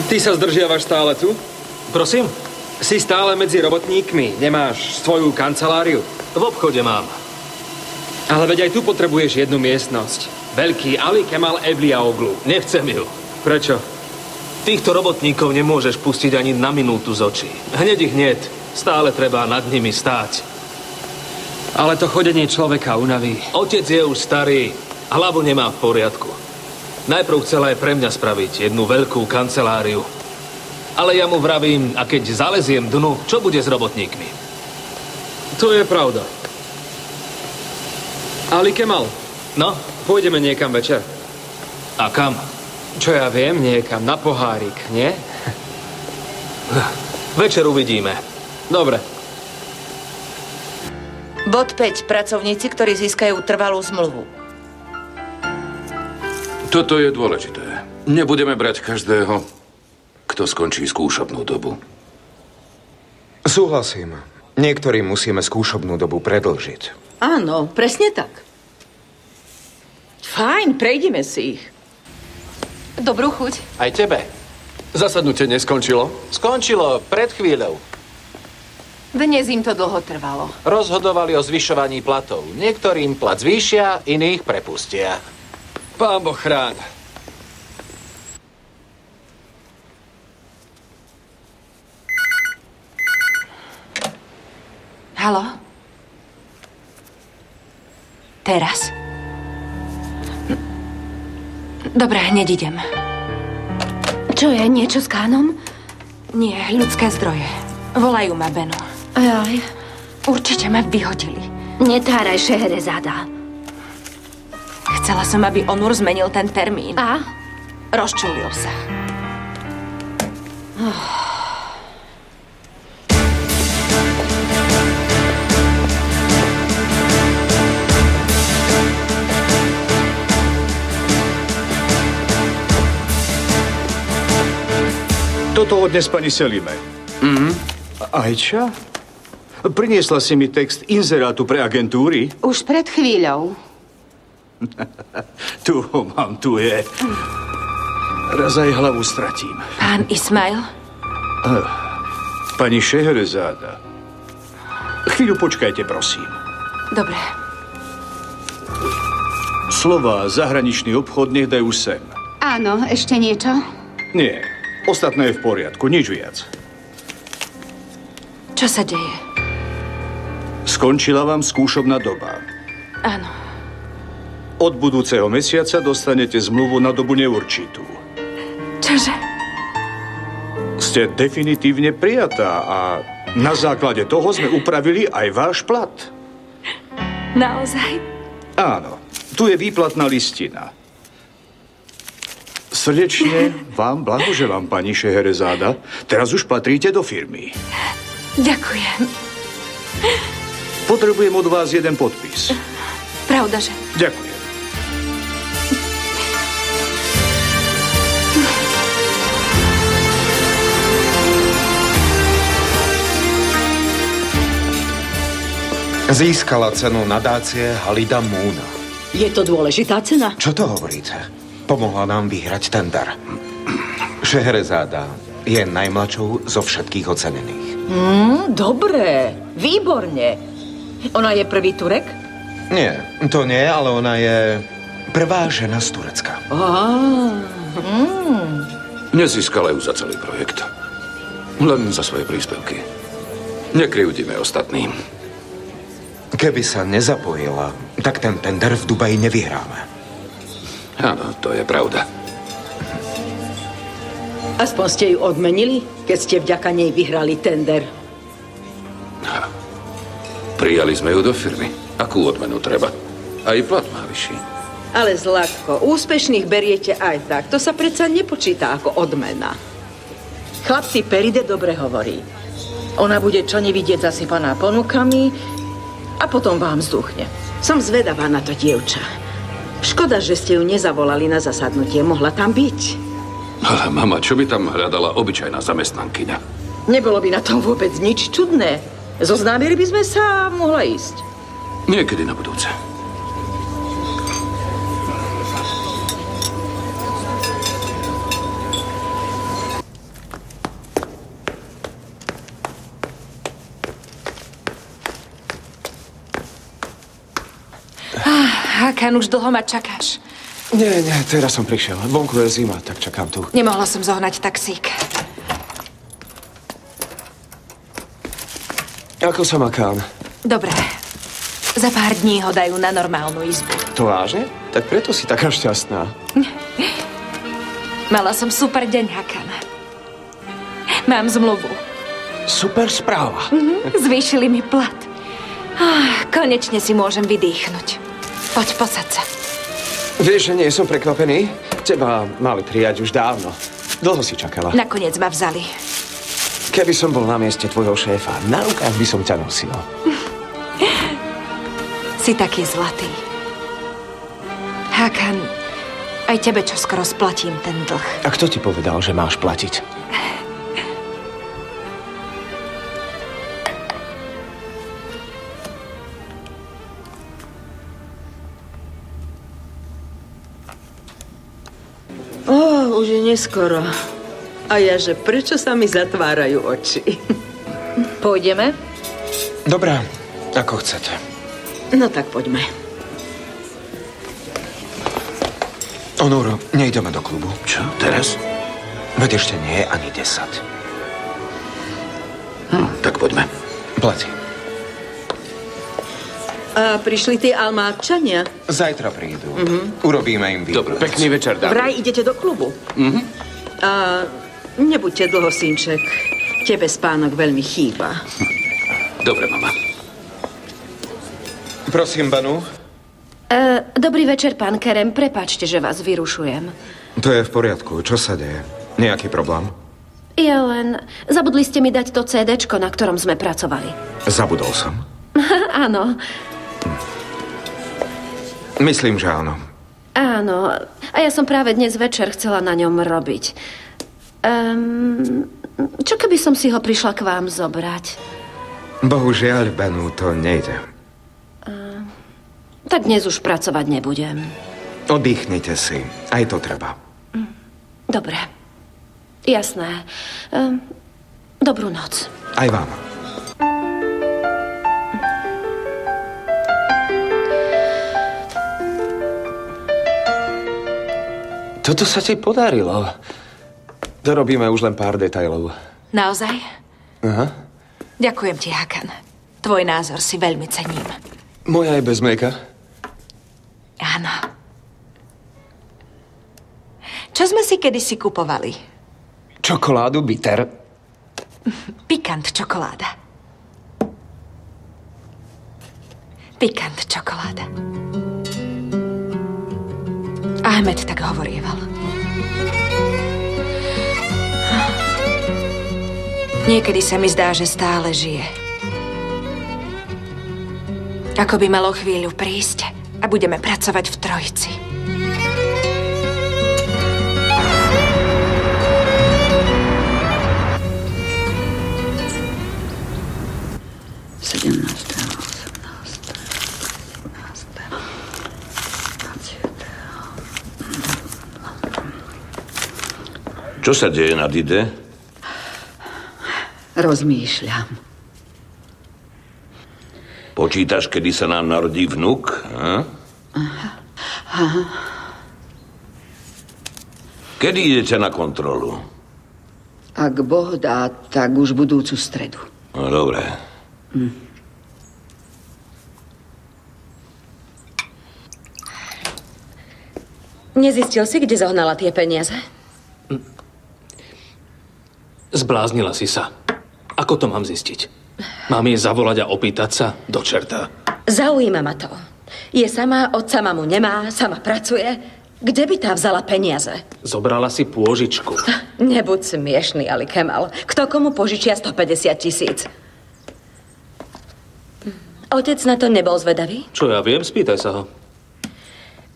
Ty sa zdržiavaš stále tu? Prosím? Si stále medzi robotníkmi, nemáš svoju kanceláriu? V obchode mám. Ale veď aj tu potrebuješ jednu miestnosť. Veľký Ali Kemal Evliaoglu. Nechcem ju. Prečo? Týchto robotníkov nemôžeš pustiť ani na minútu z očí. Hneď ich niet. Stále treba nad nimi stáť. Ale to chodenie človeka unaví. Otec je už starý. Hlavu nemá v poriadku. Najprv chcela aj pre mňa spraviť jednu veľkú kanceláriu. Ale ja mu vravím, a keď zaleziem dnu, čo bude s robotníkmi? To je pravda. Ali Kemal. No? Pôjdeme niekam večer. A kam? Čo ja viem, niekam na pohárik, nie? Večer uvidíme. Dobre. Bod 5. Pracovníci, ktorí získajú trvalú zmluvu. Toto je dôležité. Nebudeme brať každého, kto skončí skúšobnú dobu. Súhlasím. Niektorým musíme skúšobnú dobu predĺžiť. Áno, presne tak. Fajn, prejdime si ich. Dobrú chuť. Aj tebe. Zasadnutie neskončilo? Skončilo pred chvíľou. Dnes im to dlho trvalo. Rozhodovali o zvyšovaní platov. Niektorým plat zvýšia, iných prepustia. Pán Boh chráň. Haló? Teraz? Dobre, hneď idem. Čo je? Niečo s Kánom? Nie, ľudské zdroje. Volajú ma, Beno. Aj. Určite ma vyhodili. Netáraj, Šeherezáda. Chcela som, aby Onur zmenil ten termín. A? Rozčulil sa. Toto odnes pani Selime. Ajča? Priniesla si mi text inzerátu pre agentúry? Už pred chvíľou. Tu ho mám, tu je. Raz aj hlavu stratím. Pán Ismail? Pani Šeherezáda. Chvíľu počkajte, prosím. Dobre. Slová zahraničný obchod nech dajú sem. Áno, ešte niečo? Nie. Ostatné je v poriadku, nič viac. Čo sa deje? Skončila vám skúšobná doba. Áno. Od budúceho mesiaca dostanete zmluvu na dobu neurčitú. Čože? Ste definitívne prijatá a na základe toho sme upravili aj váš plat. Naozaj? Áno, tu je výplatná listina. Srdečne vám blahoželám, pani Šeherezáda. Teraz už patríte do firmy. Ďakujem. Potrebujem od vás jeden podpis. Pravda, že? Ďakujem. Získala cenu nadácie Halida Múna. Je to dôležitá cena? Čo to hovoríte? Pomohla nám vyhrať tender. Šeherezáda je najmladšou zo všetkých ocenených. Dobre, výborne. Ona je prvý Turek? Nie, to nie, ale ona je prvá žena z Turecka. Nezískala ju za celý projekt. Len za svoje príspevky. Nekryjúdime ostatným. Keby sa nezapojila, tak ten tender v Dubaji nevyhráme. Áno, to je pravda. Aspoň ste ju odmenili, keď ste vďaka nej vyhrali tender. Prijali sme ju do firmy. Akú odmenu treba? Aj plat má vyšší. Ale Zlatko, úspešných beriete aj tak. To sa predsa nepočíta ako odmena. Chlapci, Peride dobre hovorí. Ona bude čo nevidieť zasypaná ponukami a potom vám vzduchne. Som zvedavá na to dievča. Škoda, že ste ju nezavolali na zasadnutie. Mohla tam byť. Ale mama, čo by tam hľadala obyčajná zamestnankyňa? Nebolo by na tom vôbec nič čudné. Zoznámili by sme sa a mohla ísť. Niekedy na budúce. Hakan, už dlho ma čakáš. Nie, teraz som prišiel. Vonku je zima, tak čakám tu. Nemohla som zohnať taxík. Ako sa má Kán? Dobre. Za pár dní ho dajú na normálnu izbu. To vážne? Tak preto si taká šťastná. Mala som super deň, Hakan. Mám zmluvu. Super správa. Zvýšili mi plat. Konečne si môžem vydýchnuť. Poď, posaď sa. Vieš, že nie som prekvapený? Teba mali prijať už dávno. Dlho si čakala. Nakoniec ma vzali. Keby som bol na mieste tvojho šéfa, na rukách by som ťa nosil. Si taký zlatý. Hakan, aj tebe čoskoro splatím ten dlh. A kto ti povedal, že máš platiť? Už je neskoro. A ja, že prečo sa mi zatvárajú oči? Pôjdeme? Dobrá, ako chcete. No tak poďme. Onuro, nejdeme do klubu. Čo, teraz? Veď ešte nie je ani 10. Tak poďme. Plati. A prišli tí Almáčania? Zajtra prídu. Urobíme im výlet. Dobre, pekný večer, dámy. Vraj idete do klubu? A nebuďte dlho, synček. Tebe spánok veľmi chýba. Dobre, mama. Prosím, Banu. Dobrý večer, pán Kerem. Prepáčte, že vás vyrušujem. To je v poriadku. Čo sa deje? Nejaký problém? Ja len... Zabudli ste mi dať to CDčko, na ktorom sme pracovali. Zabudol som. Áno. Myslím, že áno. Áno. A ja som práve dnes večer chcela na ňom robiť. Čo keby som si ho prišla k vám zobrať? Bohužiaľ, Benu, to nejde. Tak dnes už pracovať nebudem. Oddychnite si. Aj to treba. Dobre. Jasné. Dobrú noc. Aj vám. Toto sa ti podarilo. Dorobíme už len pár detailov. Naozaj? Aha. Ďakujem ti, Hakan. Tvoj názor si veľmi cením. Moja je bez mlieka. Áno. Čo sme si kedysi kupovali? Čokoládu bitter. Pikant čokoláda. Pikant čokoláda. Ahmed tak hovorieval. Niekedy sa mi zdá, že stále žije. Ako by malo chvíľu prísť a budeme pracovať v trojici. Čo sa deje na Dide? Rozmýšľam. Počítaš, kedy sa nám narodí vnuk? Kedy idete na kontrolu? Ak Boh dá, tak už budúcu stredu. No, dobre. Nezistil si, kde zohnala tie peniaze? Zbláznila si sa. Ako to mám zistiť? Mám jej zavolať a opýtať sa? Do čerta. Zaujíma ma to. Je sama, otca mamu nemá, sama pracuje. Kde by tá vzala peniaze? Zobrala si pôžičku. Nebuď smiešný, Ali Kemal. Kto komu požičia 150 000? Otec na to nebol zvedavý? Čo ja viem? Spýtaj sa ho.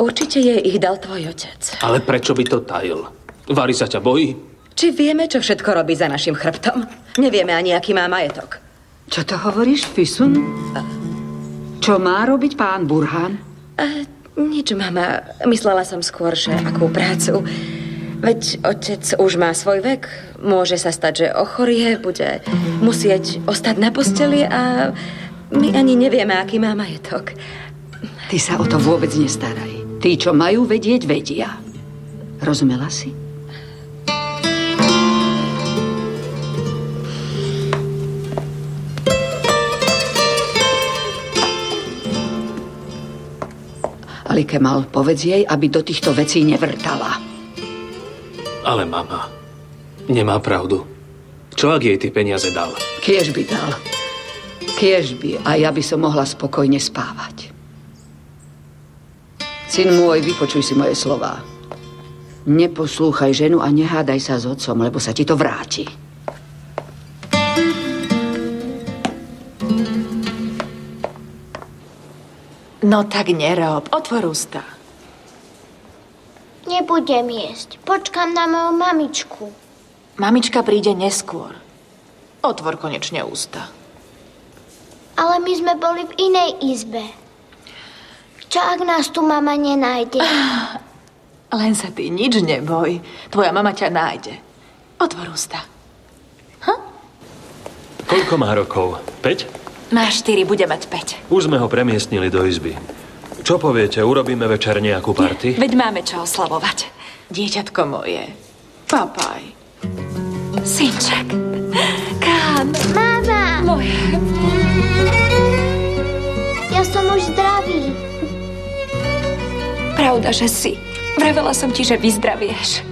Určite jej ich dal tvoj otec. Ale prečo by to tajil? Vary sa ťa bojí? Či vieme, čo všetko robí za našim chrbtom? Nevieme ani, aký má majetok. Čo to hovoríš, Fisun? Čo má robiť pán Burhan? Nič, mama. Myslela som skôr, že akú prácu. Veď otec už má svoj vek. Môže sa stať, že ochorie, bude musieť ostať na posteli a my ani nevieme, aký má majetok. Ty sa o to vôbec nestaraj. Tí, čo majú vedieť, vedia. Rozumela si? Ali Kemal, povedz jej, aby do týchto vecí nevrtala. Ale mama, nemá pravdu. Čo ak jej ty peniaze dal? Kiež by dal. Kiež by. A ja by som mohla spokojne spávať. Syn môj, vypočuj si moje slová. Neposlúchaj ženu a nehádaj sa s otcom, lebo sa ti to vráti. No tak nerob, otvor ústa. Nebudem jesť. Počkám na moju mamičku. Mamička príde neskôr. Otvor konečne ústa. Ale my sme boli v inej izbe. Čo ak nás tu mama nenájde? Len sa ty nič neboj. Tvoja mama ťa nájde. Otvor ústa. Koľko má rokov? 5? Má 4, bude mať 5. Už sme ho premiestnili do izby. Čo poviete, urobíme večer nejakú party? Veď máme čo oslavovať. Dieťatko moje. Papaj. Synček. Kán. Mama! Moje. Ja som už zdravý. Pravda, že si. Vravela som ti, že vyzdravieš.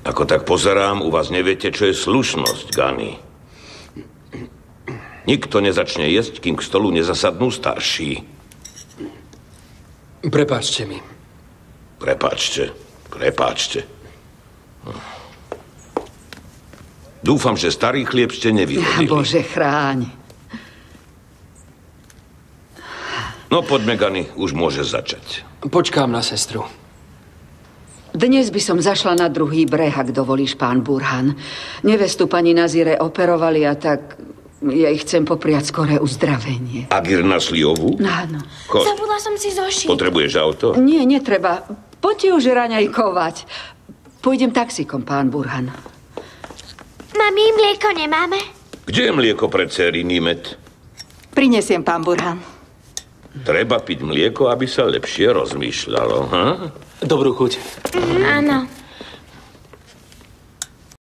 Ako tak pozerám, u vás neviete, čo je slušnosť, Gani. Nikto nezačne jesť, kým k stolu nezasadnú starší. Prepáčte mi. Prepáčte. Dúfam, že starý chlieb ste nevyhodili. Bože, chráň. No poďme, Gani, už môže začať. Počkám na sestru. Dnes by som zašla na druhý breh, ak dovolíš, pán Burhan. Nevestu pani Nazire operovali a tak jej chcem popriať skoré uzdravenie. Agir na Sliovu? Áno. Choď. Zabudla som si zošiť. Potrebuješ auto? Nie, netreba. Poďte už raňajkovať. Pôjdem taxíkom, pán Burhan. Mami, mlieko nemáme? Kde je mlieko pre dcery, Nimet? Prinesiem, pán Burhan. Treba piť mlieko, aby sa lepšie rozmýšľalo, ha? Dobrú chuť. Áno.